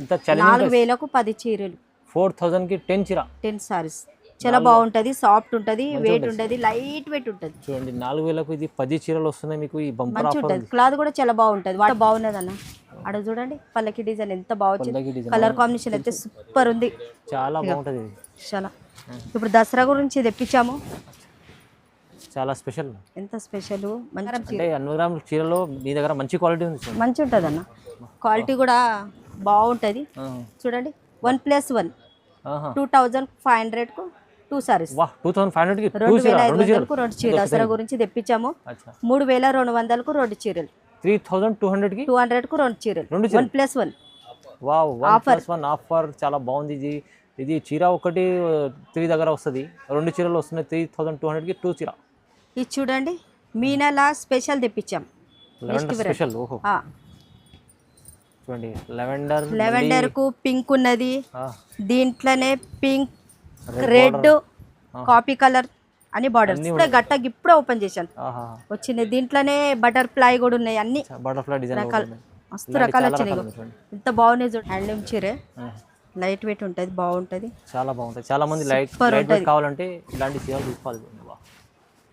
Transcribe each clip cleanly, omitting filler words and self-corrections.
ఇంత ఛాలెంజింగ్ 4000కు 10 చీరలు 4000 కి 10 చీర 10 సారీస్ చాలా బాగుంటది, సాఫ్ట్ ఉంటది, వెయిట్ ఉంటది, లైట్ వెయిట్ ఉంటది. చూడండి 4000కు ఇది 10 చీరలు వస్తున్నాయి మీకు. ఈ బంపర్ మంచి ఉంటది, క్లాత్ కూడా చాలా బాగుంటది. వాట బాగున్నది అన్న. అక్కడ చూడండి పల్లకి డిజైన్ ఎంత బాగుంది, కలర్ కాంబినేషన్ అయితే సూపర్ ఉంది, చాలా బాగుంటది చాలా. ఇప్పుడు దసరా గురించి తెప్పించాము, చాలా స్పెషల్. ఎంత స్పెషల్ అంటే 100 గ్రాముల చీరలో మీ దగ్గర మంచి క్వాలిటీ ఉంది. మంచి ఉంటది అన్న, క్వాలిటీ కూడా బాగుంటది. చూడండి 1+1 2500కు 2 సారీస్. 2500కి 2500కు 2 చీరలు దసరా గురించి తెప్పించాము. 3200కు 2 చీరలు, 3200కి 200కు 2 చీరలు 1+1. వావ్, 1+1 ఆఫర్ చాలా బాగుంది. ఇది చీర ఒకటి 3 దగ్గర వస్తుంది, 2 చీరలు వస్తున్నాయి. 3200కి 2 చీర. ఇది చూడండి మీనాలా స్పెషల్ తెప్పించాం, స్పెషల్. ఓహో చూడండి లెవెండర్ కు పింక్ ఉన్నది, దీంట్లోనే పింక్ రెడ్ కాపీ కలర్ అని బార్డర్స్. ఇప్పుడే గట్టకి ఇప్పుడే ఓపెన్ చేశాను వచ్చినాయి. దీంట్లోనే బటర్ఫ్లై కూడా ఉన్నాయి, అన్ని బటర్ఫ్లై డిజైన్ మస్తు రకాలు వచ్చినాయి. ఎంత బాగున్నాయి చూడండి, హ్యాండ్లూమ్ చీరే, లైట్ వెయిట్ ఉంటుంది, బాగుంటది, చాలా బాగుంటుంది. చాలా మంది లైట్ వెయిట్ కావాలంటే ఇలాంటి చీరలు తీసుకోవాలి.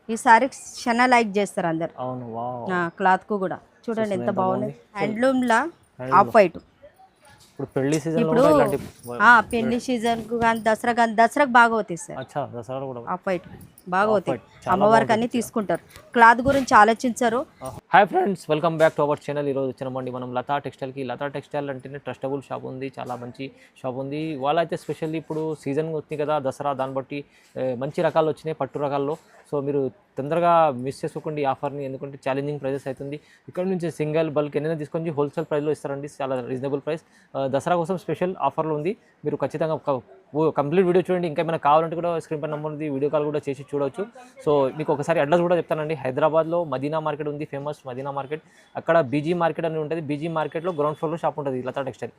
ఈ సారీ చాలా లైక్ చేస్తారు అందరు. అవును, వావ్. క్లాత్ కు కూడా చూడండి ఎంత బాగుంది. Handloom law off white. ఇప్పుడు పెళ్లి సీజన్ ఇప్పుడు పెళ్లి సీజన్ కు కానీ దసరాకు బాగా అవుతాయి సార్. దసరా కూడా ఆఫ్ వైట్ బాగా అవుతాయి, అమ్మవారికి అన్ని తీసుకుంటారు. క్లాత్ గురించి ఆలోచించారు. Hi friends, welcome back to our channel. ఈరోజు వచ్చినామండి మనం లతా టెక్స్టైల్కి. లతా టెక్స్టైల్ అంటేనే ట్రస్టబుల్ షాప్ ఉంది, చాలా మంచి షాప్ ఉంది. వాళ్ళైతే స్పెషల్లీ ఇప్పుడు సీజన్ వచ్చింది కదా దసరా, దాన్ని బట్టి మంచి రకాలు వచ్చినాయి పట్టు రకాల్లో. సో మీరు తొందరగా మిస్ చేసుకోకండి ఈ ఆఫర్ని, ఎందుకంటే ఛాలెంజింగ్ ప్రైజెస్ అవుతుంది. ఇక్కడ నుంచి సింగిల్ బల్క్ ఎన్నైనా తీసుకొని హోల్సేల్ ప్రైస్లో ఇస్తారండి, చాలా రీజనబుల్ ప్రైస్. దసరా కోసం స్పెషల్ ఆఫర్లో ఉంది, మీరు ఖచ్చితంగా కంప్లీట్ వీడియో చూడండి. ఇంకా ఏమైనా కావాలంటే కూడా స్క్రీన్ పై నెంబర్ ఉంది, వీడియో కాల్ కూడా చేసి చూడవచ్చు. సో మీకు ఒకసారి అడ్రస్ కూడా చెప్తానండి. హైదరాబాద్లో మదీనా మార్కెట్ ఉంది, ఫేమస్ మదీనా మార్కెట్. అక్కడ బీజీ మార్కెట్ అని ఉంటుంది, బీజీ మార్కెట్లో గ్రౌండ్ ఫ్లోర్లో షాప్ ఉంటుంది లతా టెక్స్టైల్.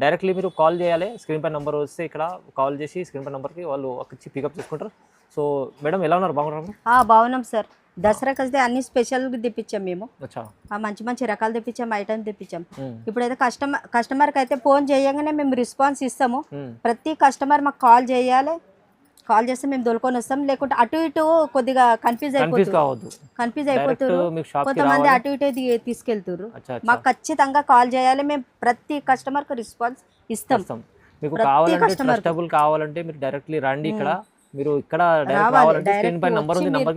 డైరెక్ట్లీ మీరు కాల్ చేయాలి, స్క్రీన్ పై నెంబర్ వస్తే ఇక్కడ కాల్ చేసి స్క్రీన్ పై నెంబర్కి వాళ్ళు వచ్చి పికప్ చేసుకుంటారు. సో మేడం ఎలా ఉన్నారు, బాగున్నారు? బాగున్నాం సార్. దసరాకి వస్తే అన్ని స్పెషల్ తెప్పించాం మేము, మంచి మంచి రకాలు తెప్పించాం, ఐటమ్స్ తెప్పించాం. ఇప్పుడైతే కస్టమర్కి అయితే ఫోన్ చేయగానే మేము రెస్పాన్స్ ఇస్తాము. ప్రతి కస్టమర్ మాకు కాల్ చేయాలి, కాల్ చేస్తే మేము దొరుకొని వస్తాం. లేకుంటే అటు ఇటు కొద్దిగా కన్ఫ్యూజ్ అయిపోతారు కొంతమంది, అటు ఇటు తీసుకెళ్తారు. మాకు ఖచ్చితంగా కాల్ చేయాలి, మేము ప్రతి కస్టమర్కి రెస్పాన్స్ ఇస్తాం. మీకు కావాలంటే మీరు డైరెక్ట్లీ రండి, ఇక్కడ మీరు ఇక్కడ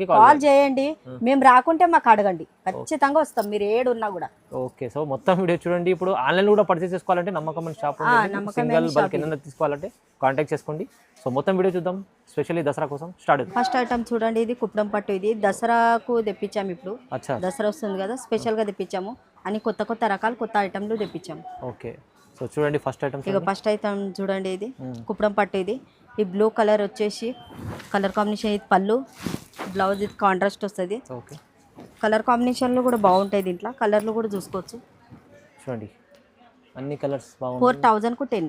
కాల్ చేయండి. మేము రాకుంటే మాకు అడగండి, ఖచ్చితంగా వస్తాం, మీరు ఏడున్నా కూడా. ఓకే, సో మొత్తం వీడియో చూడండి. ఇప్పుడు ఆన్లైన్ కూడా పర్చేస్ చేసుకోవాలంటే నమ్మకం షాప్, సింగిల్ బల్క్ ఏదైనా తీసుకోవాలంటే కాంటాక్ట్ చేసుకోండి. సో మొత్తం వీడియో చూద్దాం, స్పెషల్లీ దసరా కోసం స్టార్ట్. ఫస్ట్ ఐటమ్ చూడండి, ఇది కుప్పడం పట్టు. ఇది దసరాకు తెప్పించాము, ఇప్పుడు దసరా వస్తుంది కదా, స్పెషల్ గా తెప్పించాము. అని కొత్త కొత్త రకాలు కొత్త ఐటమ్లు తెప్పించాము. ఓకే, సో చూడండి ఫస్ట్ ఐటమ్. ఇక ఫస్ట్ ఐటమ్ చూడండి, ఇది కుప్పడం పట్టు. ఇది ఈ బ్లూ కలర్ వచ్చేసి కలర్ కాంబినేషన్, ఇది పళ్ళు, బ్లౌజ్ ఇది కాంట్రాస్ట్ వస్తుంది. కలర్ కాంబినేషన్లో కూడా బాగుంటాయి, దీంట్లో కలర్లు కూడా చూసుకోవచ్చు. చూడండి అన్ని కలర్స్ బాగుంటాయి. 4000కు 10,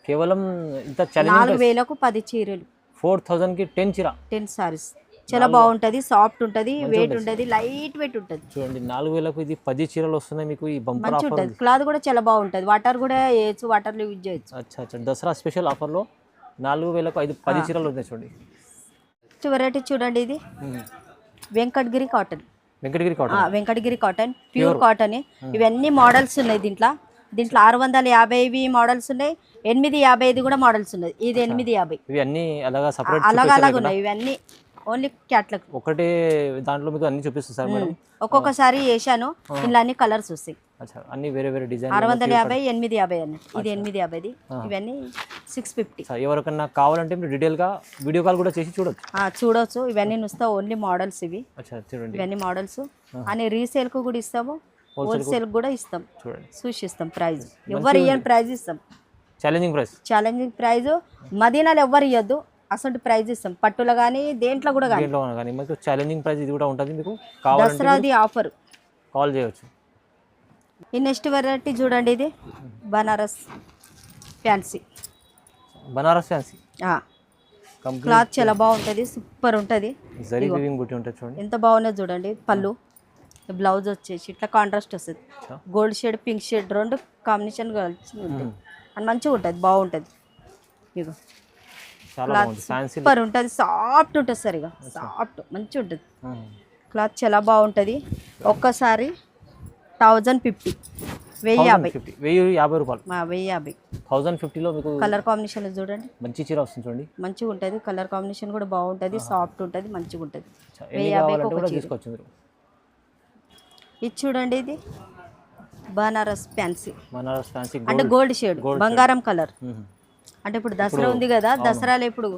కేవలం ఇంత 4000కు 10 చీరలు, 4000కి 10 చీర, 10 సారీస్. చాలా బాగుంటది, సాఫ్ట్ ఉంటది, వెయిట్ ఉంటది, లైట్ వెయిట్ ఉంటది. చూడంండి 4000కు ఇది 10 చీరలు వస్తున్నాయి మీకు. ఈ బంపర్ ఆఫర్ ఉంటది, క్లాత్ కూడా చాలా బాగుంటది, వాటర్ కూడా వేయచ్చు, వాటర్ లో యూజ్ చేయొచ్చు. అచ్చా, దసరా స్పెషల్ ఆఫర్ లో 4000కు 10 చీరలు ఉన్నాయి. చూడండి వెరైటీ చూడండి, ఇది Venkatagiri cotton, Venkatagiri cotton pure cotton. ఇవన్నీ మోడల్స్ ఉన్నాయి దీంట్లో. 650 మోడల్స్ ఉన్నాయి, 855 కూడా మోడల్స్ ఉన్నాయి. ఇది 850. ఇవి అన్ని అలాగా ఉన్నాయి, ఇవన్నీ ఓన్లీ క్యాట్లాగ్. ఒకటే దాంట్లో మీకు అన్ని చూపిస్తుంది సార్ మేడం. ఒక్కొక్కసారి వేసాను, ఇందులో అన్ని కలర్స్ వస్తాయి. అన్ని వేరే వేరే డిజైన్. 650, 850 అన్నట్టు. ఇది 850, ఇవన్నీ 650. ఎవరికన్నా కావాలంటే మీరు డీటెయిల్ గా వీడియో కాల్ కూడా చేసి చూడొచ్చు. ఇవన్నీ వస్తాయి, ఓన్లీ మోడల్స్ ఇవి. ఇవన్నీ మోడల్స్ అని రీసేల్ కు కూడా ఇస్తాము, హోల్సేల్ కూడా ఇస్తాం. చూడండి చూసి ఇస్తాం, ప్రైస్ ఎవరు ఇయ్యని ప్రైస్ ఇస్తాం. ఛాలెంజింగ్ ప్రైస్ మదీనాలో ఎవరు ఇవ్వద్దు, అసలు ప్రైజ్ ఇస్తాం. పట్టులో కానీ దేంట్లో కూడా కానీ మీకు ఛాలెంజింగ్ ప్రైస్ ఇది కూడా ఉంటుంది. మీకు దసరాది ఆఫర్, కాల్ చేయవచ్చు. ఈ నెక్స్ట్ వెరైటీ చూడండి, ఇది బనారస్ ఫ్యాన్సీ. క్లాత్ చాలా బాగుంటుంది, సూపర్ ఉంటుంది. చూడండి ఎంత బాగున్నది చూడండి. పళ్ళు బ్లౌజ్ వచ్చేసి ఇట్లా కాంట్రాస్ట్ వస్తుంది, గోల్డ్ షేడ్ పింక్ షేడ్ రెండు కాంబినేషన్ కలిసి ఉంటుంది అని మంచిగా ఉంటుంది, బాగుంటుంది. ఇక క్లాత్ సూపర్ ఉంటుంది, సాఫ్ట్ ఉంటుంది సార్, ఇక సాఫ్ట్ మంచిగా ఉంటుంది క్లాత్, చాలా బాగుంటుంది. ఒక్కసారి 1050, 1050, 1050 రూపాయలు, 1050. 1050లో మీకు కలర్ కాంబినేషన్ చూడండి, మంచి చీర వస్తుంది చూడండి, మంచిగా ఉంటుంది. కలర్ కాంబినేషన్ కూడా బాగుంటుంది, సాఫ్ట్ ఉంటుంది, మంచిగా ఉంటుంది. 1050 కూడా తీసుకోవచ్చు మీరు. ఇది చూడండి, ఇది బనారస్ ఫ్యాన్సీ, బనారస్ ఫ్యాన్సీ అంటే గోల్డ్ షేడ్ బంగారం కలర్. అంటే ఇప్పుడు దసరా ఉంది కదా, దసరాలో ఇప్పుడు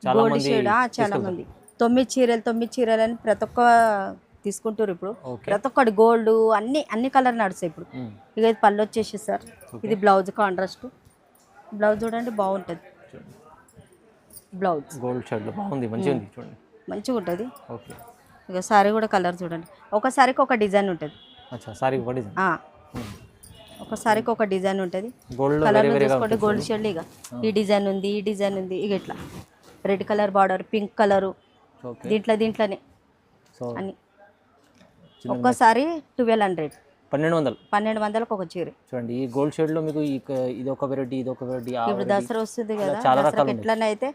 గోల్డ్ షేడ్ చాలా మంది 9 చీరలు అని ప్రతి ఒక్క తీసుకుంటారు ఇప్పుడు, ప్రతి ఒక్కటి గోల్డ్ అన్ని కలర్ నడుస్తాయి ఇప్పుడు. ఇక ఇది పళ్ళు వచ్చేసి సార్, ఇది బ్లౌజ్ కాంట్రాస్ట్, బ్లౌజ్ చూడండి బాగుంటుంది, బ్లౌజ్ గోల్డ్ షేడ్ బాగుంది, మంచిగా ఉంది చూడండి, మంచిగా ఉంటుంది. ఓకే. ఇక సారీ కూడా కలర్ చూడండి, ఒక సారీకి ఒక డిజైన్ ఉంటుంది. అచ్చా, సారీ ఒక డిజైన్, ఒక సారీకి ఒక డిజైన్ ఉంటుంది. గోల్డ్ కలర్ చూసుకోండి, గోల్డ్ షేడ్ ఇక ఈ డిజైన్ ఉంది, ఈ డిజైన్ ఉంది, ఇక ఇట్లా red colour border, pink colour, దీంట్లోనే అని. ఒక్కసారి 1200, 1200కి ఒక చీర చూడండి. ఈ గోల్డ్ షేడ్ లో మీకు ఇది ఒక వెరైటీ, ఇది ఒక వెరైటీ. ఇప్పుడు దసరా వస్తుంది కదా, దసరాకి ఎట్లనైతే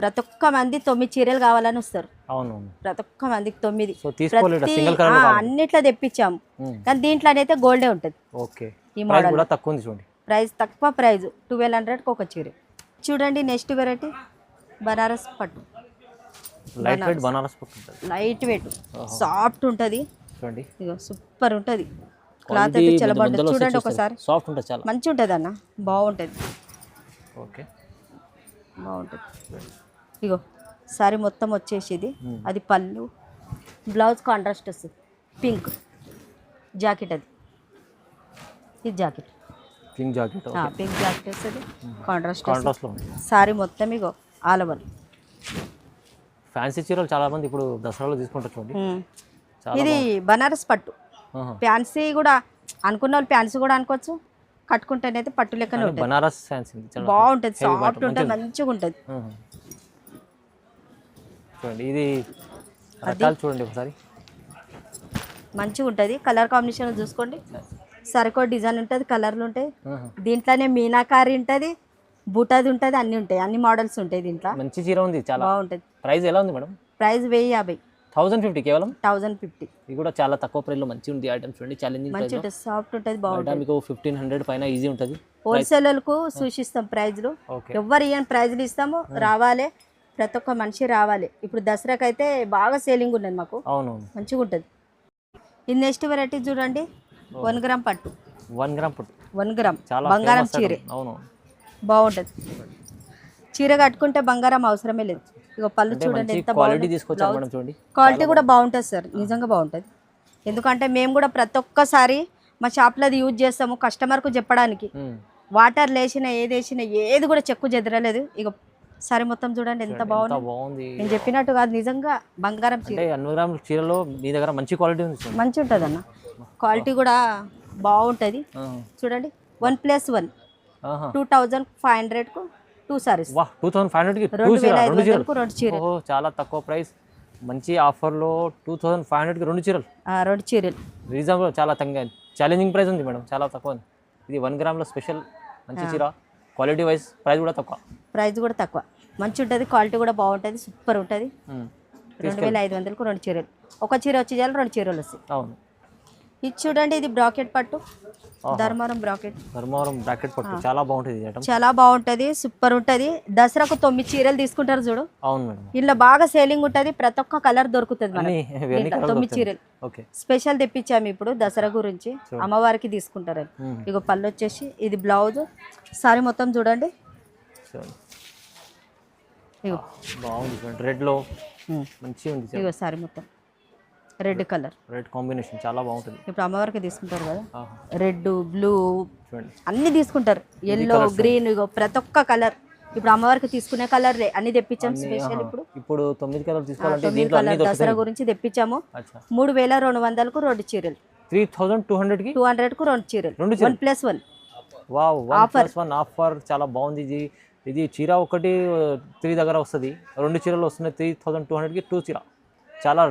ప్రతి ఒక్క మంది 9 చీరలు కావాలని వస్తారు. అవును, ప్రతి ఒక్క మందికి 9 ప్రతి అన్నిట్లో తెప్పించాము, కానీ దీంట్లోనైతే గోల్డే ఉంటుంది. ఓకే. ఈ మోడల్ కూడా తక్కువ ఉంది చూడండి, ప్రైస్ తక్కువ, ప్రైస్ 1200కి ఒక చీర. చూడండి నెక్స్ట్ వెరైటీ బనారస్ పట్టు, లైట్ వెయిట్ బనారస్ పట్టు ఉంటుంది, లైట్ వెయిట్ సాఫ్ట్ ఉంటుంది చూడండి, ఇక సూపర్ ఉంటుంది. క్లాత్ అయితే చాలా బాగుంటుంది చూడండి, ఒకసారి సాఫ్ట్ ఉంటుంది, చాలా మంచిగా ఉంటుంది అన్న, బాగుంటుంది. ఓకే, బాగుంటుంది. ఇగో సారీ మొత్తం వచ్చేసి అది పళ్ళు, బ్లౌజ్ కాంట్రాస్ట్ వస్తుంది, పింక్ జాకెట్, అది ఇది jacket, pink jacket, pink jacket వస్తుంది, కాంట్రాస్ట్ కాంట్రాస్ట్లో సారీ మొత్తం ఇగో ఆల్ ఓవర్. ఫ్యాన్సీ చీరలు చాలా మంది ఇప్పుడు దసరాలో తీసుకుంటారు చూడండి. ఇది బనారస్ పట్టు, ఫ్యాన్సీ కూడా అనుకున్న వాళ్ళు ఫ్యాన్సీ కూడా అనుకోవచ్చు, కట్టుకుంటేనైతే పట్టు లెక్కనే ఉంటుంది. బనారస్ ఫ్యాన్సీ బాగుంటుంది, సాఫ్ట్ ఉంటుంది, మంచిగా ఉంటుంది. చూడండి ఇది రకాలు చూడండి ఒకసారి, మంచిగా ఉంటుంది. కలర్ కాంబినేషన్ చూసుకోండి, సరికో డిజైన్ ఉంటుంది, కలర్లు ఉంటాయి. దీంట్లోనే మీనాకారి ఉంటుంది, బుటది ఉంటుంది, అన్ని ఉంటాయి, అన్ని మోడల్స్ ఉంటాయి దీంట్లో. మంచి చీర ఉంది, చాలా బాగుంటుంది. ప్రైస్ ఎలా ఉంది మేడం? ప్రైస్ 1050, 1050 కేవలం 1050. ఇది కూడా చాలా తక్కువ ప్రైస్లో మంచి ఉంది ఐటమ్స్ చూడండి, ఛాలెంజింగ్ మంచి ఉంటుంది, సాఫ్ట్ ఉంటుంది, బాగుంటుంది. మీకు 1500 పైన ఈజీ ఉంటుంది. హోల్సేలర్కు సూచిస్తాం ప్రైజ్లు, ఎవరు ఇవ్వని ప్రైజ్లు ఇస్తాము. రావాలి, ప్రతి ఒక్క మనిషి రావాలి. ఇప్పుడు దసరాకి అయితే బాగా సేలింగ్ ఉన్నది మాకు, అవునవును, మంచిగా ఉంటుంది. ఇది నెక్స్ట్ వెరైటీ చూడండి, 1 గ్రామ్ పట్టు, 1 గ్రామ్ పట్టు, 1 గ్రామ్ చాలా బంగారం చీర, అవును, బాగుంటుంది. చీర కట్టుకుంటే బంగారం అవసరమే లేదు. ఇక పళ్ళు చూడండి ఎంత బాగుంది, క్వాలిటీ కూడా బాగుంటుంది సార్, నిజంగా బాగుంటుంది. ఎందుకంటే మేము కూడా ప్రతి ఒక్కసారి మా షాప్లో అది యూజ్ చేస్తాము కస్టమర్కు చెప్పడానికి. వాటర్ లేచిన ఏది వేసినా ఏది కూడా చెక్కు చెదరలేదు. ఇక సారీ మొత్తం చూడండి ఎంత బాగుంది, నేను చెప్పినట్టు కాదు, నిజంగా బంగారం చీర. చీరలో మీ దగ్గర మంచి క్వాలిటీ ఉంది, మంచి ఉంటుంది అన్న, క్వాలిటీ కూడా బాగుంటుంది. చూడండి 1+1 2500కు 2 సారీస్, 2500కి 2500కు 2 చీరలు, చాలా తక్కువ ప్రైస్, మంచి ఆఫర్లో 2500కి 2 చీరలు, 2 చీరలు రీజనబుల్, చాలా తక్కువ, ఛాలెంజింగ్ ప్రైస్ ఉంది మేడం, చాలా తక్కువ. ఇది 1 గ్రామ్లో స్పెషల్ మంచి చీర, క్వాలిటీ వైజ్ ప్రైస్ కూడా తక్కువ, మంచి ఉంటుంది, క్వాలిటీ కూడా బాగుంటుంది, సూపర్ ఉంటుంది. 2500కు 2 చీరలు, ఒక చీర వచ్చి చాలు 2 చీరలు వస్తాయి. అవును. ఇది చూడండి, ఇది బ్రాకెట్ పట్టు, ధర్మవరం బ్రాకెట్ పట్టు, చాలా బాగుంటుంది, చాలా బాగుంటుంది, సూపర్ ఉంటుంది. దసరాకు 9 చీరలు తీసుకుంటారు చూడు, అవును మేడం, ఇలా బాగా సేలింగ్ ఉంటుంది, ప్రతి ఒక్క కలర్ దొరుకుతుంది మనకి. 9 చీరలు స్పెషల్ తెప్పించాము ఇప్పుడు దసరా గురించి, అమ్మవారికి తీసుకుంటారు. ఇగో పళ్ళు వచ్చేసి ఇది బ్లౌజ్, సారీ మొత్తం చూడండి, రెడ్ లో మంచిగా ఉంది. ఇగో సారీ మొత్తం రెడ్ కలర్, రెడ్ కాంబినేషన్ చాలా బాగుంటుంది. ఇప్పుడు అమ్మవారికి తీసుకుంటారు కదా, రెడ్ బ్లూ అన్ని తీసుకుంటారు, ఎల్లో గ్రీన్, ఇగో ప్రతి ఒక్క కలర్. ఇప్పుడు అమ్మవారికి తీసుకునే కలర్ అన్ని తెప్పించాము స్పెషల్. ఇప్పుడు 9 కలర్ తీసుకోవాలంటే దసరా గురించి తెప్పించాము. 3200కు 2 చీరలు, 3200కి 200కు 2 చీరలు, 1+1. వావ్, 1+1 ఆఫర్, చాలా బాగుంది. ఇది చీర ఒకటి 3 దగ్గర వస్తుంది, 2 చీరలు వస్తున్నాయి. 3200కి 2 చీర, చాలా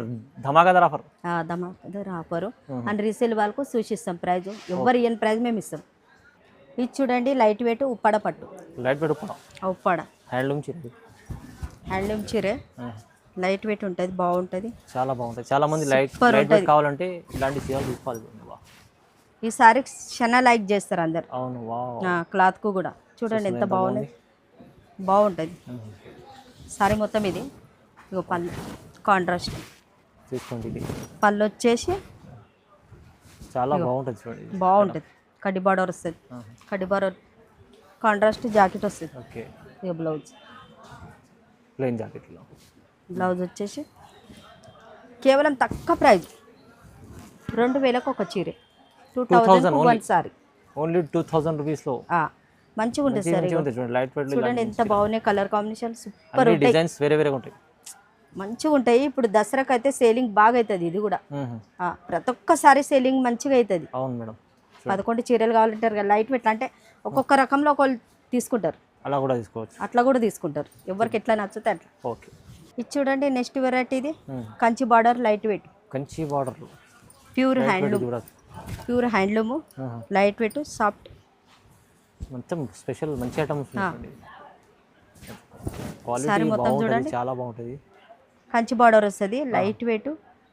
ధమాకాదార్ ఆఫర్. ధమాకాదార్ ఆఫరు అండ్ రీసేల్ వాళ్ళకు సూచిస్తాం ప్రైజ్. ఎవరు ఇయ్యని ప్రైజ్ మేము ఇస్తాం. ఇది చూడండి లైట్ వెయిట్ ఉప్పాడ పట్టు. Light weight Uppada. Uppada handloom చీర. హ్యాండ్లూమ్ చీరే లైట్ వెయిట్ ఉంటుంది, బాగుంటుంది, చాలా బాగుంటుంది. చాలా మంది లైట్ వెయిట్ కావాలంటే ఇలాంటి చీరలు తీసుకోవాలి. ఈ సారీ చాలా లైక్ చేస్తారు అందరు. అవును. వావ్. క్లాత్ కు కూడా చూడండి ఎంత బాగుంది, బాగుంటుంది సారీ మొత్తం. ఇది ఇగో పళ్ళు కాంట్రాస్ట్ తీసుకోండి. ఇది పళ్ళు వచ్చేసి చాలా బాగుంటుంది చూడండి, బాగుంటుంది. కడ్డీ బార్డర్ వస్తుంది, కడ్డీ బార్డర్ కాంట్రాస్ట్ జాకెట్ వస్తుంది. ఓకే. ఇక బ్లౌజ్ ప్లెయిన్ జాకెట్లో. బ్లౌజ్ వచ్చేసి కేవలం తక్కువ ప్రైజ్ 2000కు ఒక చీరే, 2000 వన్ సారీ, ఓన్లీ 2000 రూపీస్లో మంచిగా ఉంటుంది సార్. లైట్ వెయిట్ చూడండి ఎంత బాగున్నాయి, కలర్ కాంబినేషన్ సూపర్ ఉంటాయి, డిజైన్స్ వేరే వేరే ఉంటాయి, మంచిగా ఉంటాయి. ఇప్పుడు దసరాకి అయితే సేలింగ్ బాగా అవుతుంది. ఇది కూడా ప్రతి ఒక్కసారి సేలింగ్ మంచిగా అవుతుంది. అవును మేడం. 11 చీరలు కావాలంటారు కదా, లైట్ వెయిట్ అంటే ఒక్కొక్క రకంలో ఒకళ్ళు తీసుకుంటారు, అలా కూడా తీసుకోవచ్చు, అట్లా కూడా తీసుకుంటారు, ఎవరికి ఎట్లా నచ్చితే అట్లా. ఓకే. ఇది చూడండి నెక్స్ట్ వెరైటీ, ఇది Kanchi border light weight, Kanchi border pure handloom, pure handloom light weight soft, మొత్తం స్పెషల్ మంచి ఐటమ్స్. సారీ మొత్తం చూడండి చాలా బాగుంటుంది. కంచి బార్డర్ వస్తుంది, లైట్ వెయిట్,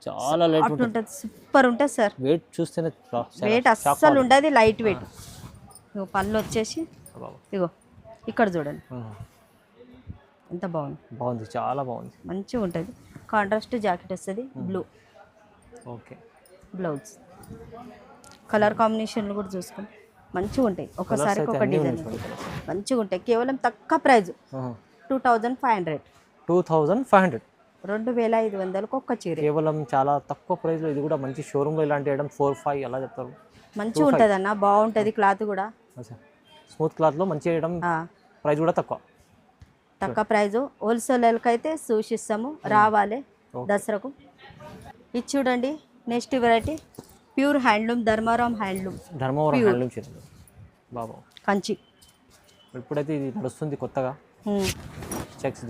చాలా లైట్ ఉంటుంది, సూపర్ ఉంటుంది సార్. వెయిట్ చూస్తేనే వెయిట్ అస్సలు ఉండదు, లైట్ వెయిట్. ఇగో పళ్ళు వచ్చేసి ఇగో ఇక్కడ చూడండి ఎంత బాగుంది, బాగుంది, చాలా బాగుంది, మంచిగా ఉంటుంది. కాంట్రాస్ట్ జాకెట్ వస్తుంది, బ్లూ. ఓకే. బ్లౌజ్ కలర్ కాంబినేషన్లు కూడా చూసుకోండి మంచిగా ఉంటాయి. ఒకసారి ఒక డిజైన్ మంచిగా ఉంటాయి. కేవలం తక్కువ ప్రైజ్ 2500. 2500. 2500కు ఒక్క చీర. కేవలం చాలా తక్కువ ప్రైస్లో. ఇది కూడా మంచి షోరూమ్లో ఇలాంటి ఐటమ్ 4-5 అలా చెప్తారు. మంచిగా ఉంటుంది అన్న, బాగుంటుంది. క్లాత్ కూడా స్మూత్ క్లాత్లో మంచి ఐటమ్, ప్రైస్ కూడా తక్కువ ప్రైజ్. హోల్సేలర్కి అయితే సూచిస్తాము, రావాలి దసరాకు. ఇది చూడండి next variety pure handloom, Dharmaram handloom చీరలు బాబా కంచి. ఇప్పుడైతే ఇది నడుస్తుంది కొత్తగా.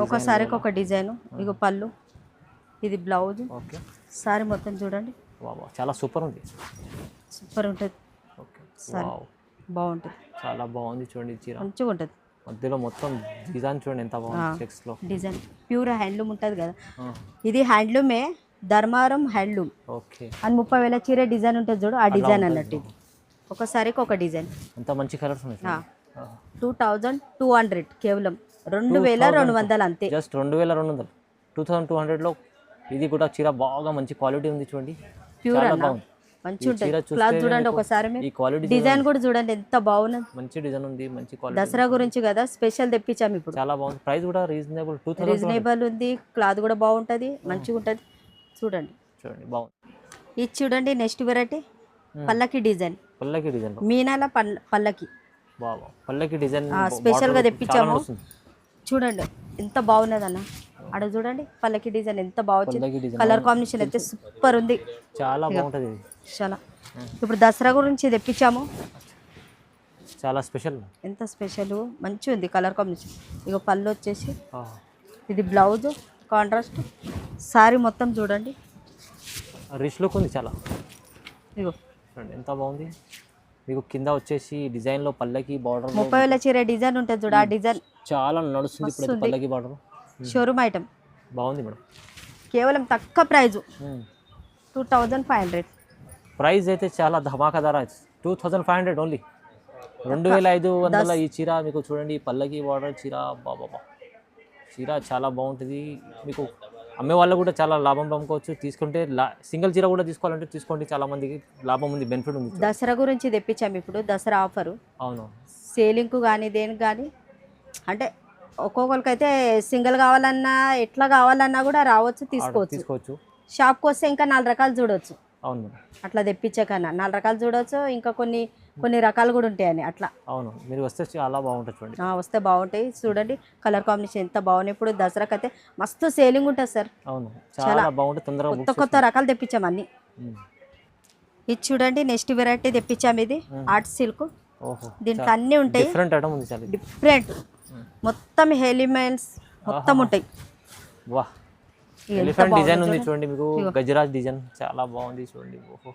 ఒకసారికి ఒక డిజైన్. ఇగో పళ్ళు, ఇది బ్లౌజ్. ఓకే. సారీ మొత్తం చూడండి బాబా చాలా సూపర్ ఉంది, సూపర్ ఉంటుంది. ఓకే. సారీ బాగుంటుంది, చాలా బాగుంది చూడండి చీర, మంచిగా ఉంటుంది. మధ్యలో మొత్తం డిజైన్ చూడండి ఎంత బాగుంది. చెక్స్లో డిజైన్ ప్యూర్ హ్యాండ్లూమ్ ఉంటుంది కదా, ఇది హ్యాండ్లూమే, ధర్మారం హ్యాండ్లూమ్. ఓకే. అని 30,000 చీర డిజైన్ ఉంటుంది చూడు, ఆ డిజైన్ అన్నట్టు. ఒకసారికి ఒక డిజైన్. ఎంత మంచి కలర్స్ ఉన్నాయి. 2200, కేవలం 2200 అంతే. జస్ట్ 2200. 2200లో ఇది కూడా చీర బాగా మంచి క్వాలిటీ ఉంది చూడండి, ప్యూర్ అన్న మంచిగా ఉంటుంది. క్లాత్ చూడండి ఒకసారి, ఈ క్వాలిటీ డిజైన్ కూడా చూడండి ఎంత బాగున్నది, మంచి డిజైన్ ఉంది, మంచి క్వాలిటీ. దసరా గురించి కదా స్పెషల్ తెప్పించాము ఇప్పుడు. చాలా బాగుంది, ప్రైస్ కూడా రీజనబుల్. 2000 రీజనబుల్ ఉంది, క్లాత్ కూడా బాగుంటుంది, మంచిగా ఉంటుంది. చూడండి బాగుంది. ఇది చూడండి నెక్స్ట్ వెరైటీ పల్లకి డిజైన్. పల్లకి డిజైన్ మీనాల పల్లకి బాబా, పల్లకి డిజైన్ స్పెషల్గా తెప్పించాము. చూడండి ఎంత బాగున్నది అన్న, అక్కడ చూడండి పల్లకి డిజైన్ ఎంత బాగుంది. కలర్ కాంబినేషన్ అయితే సూపర్ ఉంది, చాలా బాగుంటుంది. చాలా ఇప్పుడు దసరా గురించి తెప్పించాము, చాలా స్పెషల్. ఎంత స్పెషల్ మంచిగా ఉంది కలర్ కాంబినేషన్. ఇక పళ్ళు వచ్చేసి ఇది బ్లౌజ్ కాంట్రాస్ట్. సారీ మొత్తం చూడండి రిచ్ లుక్ ఉంది చాలా. ఇగో చూడండి ఎంత బాగుంది. మీకు కింద వచ్చేసి డిజైన్లో పల్లకి బార్డర్ 30,000 చీర డిజైన్ ఉంటుంది చూడు, ఆ డిజైన్ చాలా నడుస్తుంది ఇప్పుడు పల్లకి బార్డర్. షోరూమ్ ఐటమ్ బాగుంది మేడం. కేవలం తక్కువ ప్రైజు 2500. ప్రైస్ అయితే చాలా ధమాకాదార. 2500 ఓన్లీ. 2500 ఈ చీర మీకు చూడండి, పల్లకి బార్డర్ చీర. బాబా చీర చాలా బాగుంటుంది. మీకు అమ్మే వాళ్ళు కూడా చాలా లాభం పంపుకోవచ్చు. తీసుకుంటే సింగిల్ చీర కూడా తీసుకోవాలంటే తీసుకోండి, చాలా మందికి లాభం ఉంది, బెనిఫిట్ ఉంది. దసరా గురించి తెప్పించాము ఇప్పుడు, దసరా ఆఫరు. అవును, సేలింగ్కు కానీ దేనికి కానీ, అంటే ఒక్కొక్కరికైతే సింగిల్ కావాలన్నా ఎట్లా కావాలన్నా కూడా రావచ్చు, తీసుకోవచ్చు. షాప్కి వస్తే ఇంకా 4 రకాలు చూడవచ్చు. అవును మేడం, అట్లా తెప్పించే కన్నా 4 రకాలు చూడవచ్చు, ఇంకా కొన్ని రకాలు కూడా ఉంటాయని అట్లా. అవును, మీరు వస్తే చాలా బాగుంటుంది చూడండి. వస్తే బాగుంటాయి. చూడండి కలర్ కాంబినేషన్ ఎంత బాగున్నాయి. ఇప్పుడు దసరాకి అయితే మస్తు సేలింగ్ ఉంటుంది సార్. అవును, చాలా బాగుంటుంది. తొందరగా కొత్త రకాలు తెప్పించాము అన్ని. ఇది చూడండి నెక్స్ట్ వెరైటీ తెప్పించాము, ఇది ఆర్ట్ సిల్క్. దీంట్లో అన్నీ ఉంటాయి, డిఫరెంట్ ఐటమ్ ఉంది, చాలా డిఫరెంట్. మొత్తం ఎలిమెంట్స్ మొత్తం ఉంటాయి. వా ఎలిఫెంట్ డిజైన్ ఉంది చూడండి, మీకు గజరాజ్ డిజైన్ చాలా బాగుంది చూడండి. ఓహో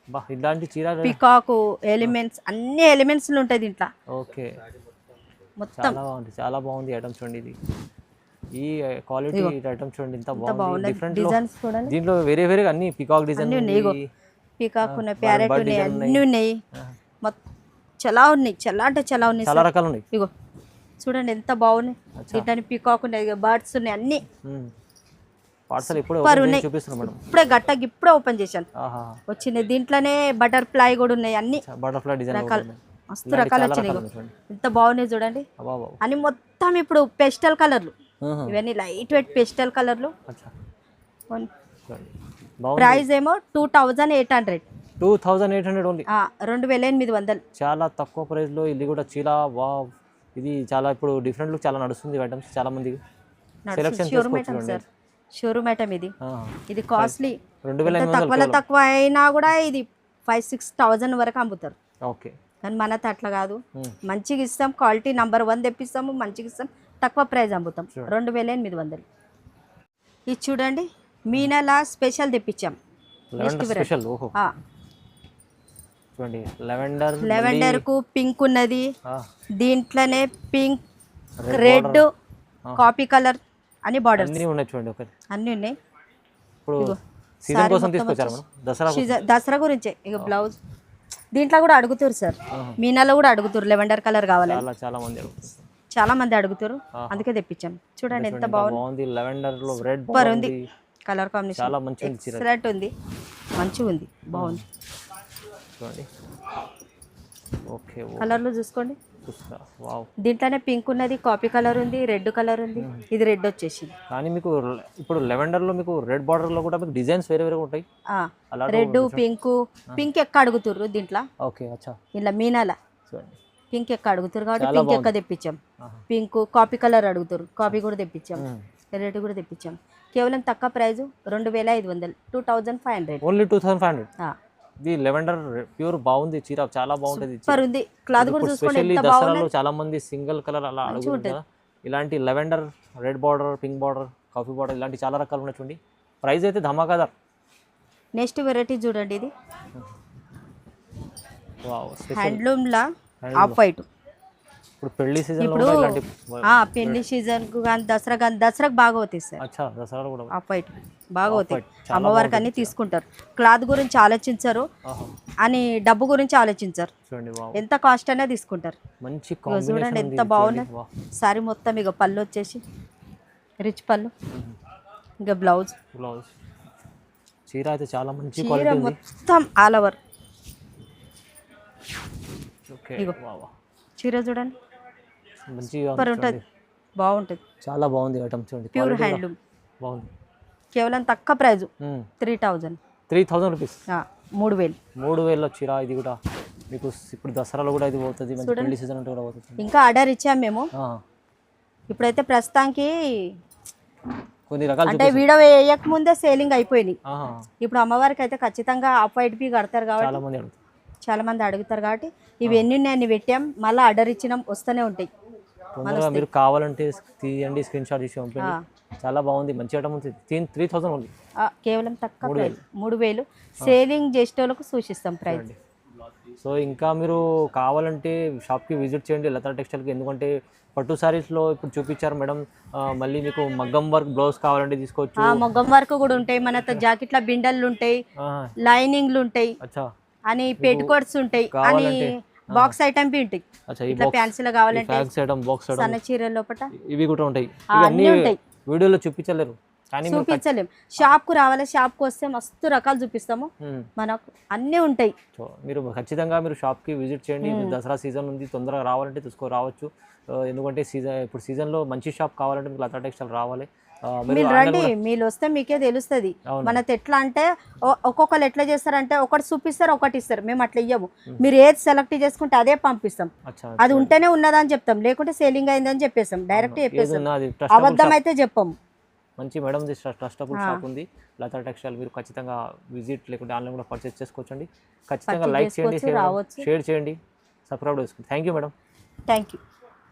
బా, ఇలాంటి చీర పికాకు ఎలిమెంట్స్ అన్ని ఎలిమెంట్స్ ఉంటాయి దీంట్లో. ఓకే, మొత్తం చాలా బాగుంది ఐటమ్ చూడండి. ఇది ఈ క్వాలిటీ ఐటమ్ చూడండి ఎంత బాగుంది. డిఫరెంట్ డిజైన్స్ కూడా దీంట్లో వేరే వేరే అన్ని పికాక్ డిజైన్ పికాక్ ఉన్నాయి, ప్యారెట్ ఉన్నాయి, అన్ని ఉన్నాయి. చాలా ఉన్నాయి, చాలా అంటే చాలా ఉన్నాయి, చాలా రకాలు ఉన్నాయి. ఇగో చూడండి ఎంత బాగున్నాయి. దీంట్లో పికాక్ ఉన్నాయి, బర్డ్స్ ఉన్నాయి, అన్ని పార్సల్ ఇప్పుడు చూపిస్తున్నాం మేడం. ఇప్పుడే ఓపెన్ చేశాను వచ్చినాయి. దీంట్లోనే బటర్ఫ్లై కూడా ఉన్నాయి, అన్ని బటర్ఫ్లై డిజైన్ రకాలు మస్తు రకాలు వచ్చినాయి. ఎంత బాగున్నాయి చూడండి. అని మొత్తం ఇప్పుడు పెస్టల్ కలర్లు, ఇవన్నీ లైట్ వెయిట్ పెస్టల్ కలర్లు. ప్రైస్ ఏమో 2800. 2800 ఓన్లీ, 2800. చాలా తక్కువ ప్రైస్ లో ఇది కూడా చీర. వావ్, ఇది చాలా ఇప్పుడు డిఫరెంట్ లుక్ చాలా నడుస్తుంది ఐటమ్స్, చాలా మంది సెలెక్షన్ చేసుకోవచ్చు. షోరూమ్ ఐటమ్ ఇది కాస్ట్లీ. 2500 తక్కువ అయినా కూడా ఇది 5,000-6,000 వరకు అమ్ముతారు. ఓకే, కానీ మనతో అట్లా కాదు, మంచిగా ఇస్తాం, క్వాలిటీ నంబర్ 1 తెప్పిస్తాము, మంచిగా ఇస్తాం, తక్కువ ప్రైస్ అమ్ముతాం. 2800. ఇది చూడండి, మీనాల స్పెషల్ తెప్పించాం. లెవెండర్ కు పింక్ ఉన్నది, దీంట్లోనే పింక్, రెడ్, కాపీ కలర్ అని బార్డర్స్ అన్ని ఉన్నాయి. దసరా గురించే. ఇక బ్లౌజ్ దీంట్లో కూడా అడుగుతారు సార్, మీనాలో కూడా అడుగుతారు, లెవెండర్ కలర్ కావాలి చాలా మంది అడుగుతారు, అందుకే తెప్పించాం. చూడండి ఎంత బాగుంది, సూపర్ ఉంది కలర్ కాంబినేషన్, ఎక్సలెంట్ ఉంది, మంచిగా ఉంది, బాగుంది. కలర్లు చూసుకోండి, దీంట్లోనే పింక్ ఉన్నది, కాపీ కలర్ ఉంది, రెడ్ కలర్ ఉంది. ఇది రెడ్ వచ్చేసింది. కానీ మీకు ఇప్పుడు లెవెండర్ లో మీకు రెడ్ బార్డర్ లో కూడా మీకు డిజైన్స్ వేరే వేరే ఉంటాయి. రెడ్, పింక్ ఎక్క అడుగుతుర్రు దీంట్లో. ఓకే, అచ్చా, ఇలా మీనాల పింక్ ఎక్క అడుగుతారు కాబట్టి పింక్ ఎక్క తెప్పించాం. పింక్, కాపీ కలర్ అడుగుతారు, కాపీ కూడా తెప్పించాం, రెడ్ కూడా తెప్పించాం. కేవలం తక్కువ ప్రైస్ 2500, 2500 ఓన్లీ 2500. ఇది లెవెండర్ ప్యూర్ బాగుంది చీర, చాలా బాగుంటది. సూపర్ ఉంది, క్లాత్ కూడా చూసుకోండి ఎంత బాగుంది. చాలా మంది సింగిల్ కలర్ అలా అడుగుతారు, ఇలాంటి lavender, red border, pink border, coffee border, ఇలాంటి చాలా రకాలు ఉన్నాయి చూడండి. ప్రైస్ అయితే ధమాకాదార్. నెక్స్ట్ వెరైటీ చూడండి, ఇది wow, handloom law off white. ఇప్పుడు పెళ్లి సీజన్ పెళ్లి సీజన్ కు కానీ దసరాకు బాగా అవుతాయి సార్. ఆఫ్ వైట్ బాగా అవుతాయి, అమ్మవారికి అన్ని తీసుకుంటారు. క్లాత్ గురించి ఆలోచించరు అని డబ్బు గురించి ఆలోచించరు, ఎంత కాస్ట్ అయినా తీసుకుంటారు. చూడండి ఎంత బాగున్నది సారీ మొత్తం. ఇక పళ్ళు వచ్చేసి రిచ్ పళ్ళు, ఇంకా బ్లౌజ్ చీర అయితే చాలా మంచి చీర మొత్తం ఆల్ ఓవర్. చీర చూడండి సూపర్ ఉంటుంది, బాగుంటుంది, చాలా బాగుంది ఐటమ్ చూడండి. ప్యూర్ హ్యాండ్లూమ్ బాగుంది. కేవలం తక్కువ ప్రైజ్ 3000 రూపీస్, 3000 చీర. ఇది కూడా మీకు ఇప్పుడు దసరాలో కూడా ఇది పోతుంది, పెళ్లి సీజన్ అంటే కూడా పోతుంది. ఇంకా ఆర్డర్ ఇచ్చాము మేము. ఇప్పుడైతే ప్రస్తుతానికి కొన్ని రకాలు అంటే వీడియో వేయక ముందే సేలింగ్ అయిపోయినాయి. ఇప్పుడు అమ్మవారికి అయితే ఖచ్చితంగా ఆఫ్ వైట్ బి కడతారు కాబట్టి చాలా మంది అడుగుతారు కాబట్టి ఇవి ఎన్ని ఉన్నాయని పెట్టాం, మళ్ళీ ఆర్డర్ ఇచ్చినాం, వస్తూనే ఉంటాయి. మీరు కావాలంటే తీయండి, స్క్రీన్ షాట్ తీసి పంపండి. చాలా బాగుంది, మంచి ఐటమ్ ఉంది. 3000 ఉంది, కేవలం తక్కువ 3000. సేలింగ్ చేసే వాళ్ళకు సూచిస్తాం ప్రైస్. సో ఇంకా మీరు కావాలంటే షాప్కి విజిట్ చేయండి, లతా టెక్స్టైల్కి. ఎందుకంటే పట్టు సారీస్లో ఇప్పుడు చూపించారు మేడం, మళ్ళీ మీకు మగ్గం వర్క్ బ్లౌజ్ కావాలంటే తీసుకోవచ్చు. మగ్గం వర్క్ కూడా ఉంటాయి మనతో, జాకెట్ల బిండలు ఉంటాయి, లైనింగ్లు ఉంటాయి, అని పెట్ కోట్స్ ఉంటాయి, అని బాక్స్ ఐటమ్ బి ఉంటాయి. ఇట్లా ఫ్యాన్సీలో కావాలంటే సన్న చీర లోపల ఇవి కూడా ఉంటాయి. ఇవన్నీ వీడియోలో చూపించలేరు, చూపించలేము. షాప్ కు రావాలి, షాప్ కు వస్తే మస్తు రకాలు చూపిస్తాము, మనకు అన్నీ ఉంటాయి. మీరు ఖచ్చితంగా మీరు షాప్ కి విజిట్ చేయండి. దసరా సీజన్ ఉంది, తొందరగా రావాలంటే రావచ్చు. ఎందుకంటే ఇప్పుడు సీజన్లో మంచి షాప్ కావాలంటే మీకు లతా టెక్స్టైల్ రావాలి. మీరు రండి, మీరు వస్తే మీకే తెలుస్తుంది. మనది ఎట్లా అంటే ఒక్కొక్కరు ఎట్లా చేస్తారంటే ఒకటి చూపిస్తారు, ఒకటి ఇస్తారు. మేము అట్లా ఇయ్యము, మీరు ఏది సెలెక్ట్ చేసుకుంటే అదే పంపిస్తాం. అది ఉంటేనే ఉన్నదని చెప్తాం, లేకుంటే సేలింగ్ అయిందని చెప్పేస్తాం, డైరెక్ట్ చెప్పేస్తాం, అబద్ధం అయితే చెప్పము. మంచి మేడం ట్రస్టబుల్ షాప్ ఉంది లతా టెక్స్టైల్. మీరు ఖచ్చితంగా విజిట్ లేకుంటే ఆన్లైన్ కూడా పర్చేస్ చేసుకోవచ్చండి. ఖచ్చితంగా లైక్ చేయండి, షేర్ చేయండి, సబ్స్క్రైబ్ చేసుకోండి. Thank you madam. Thank you.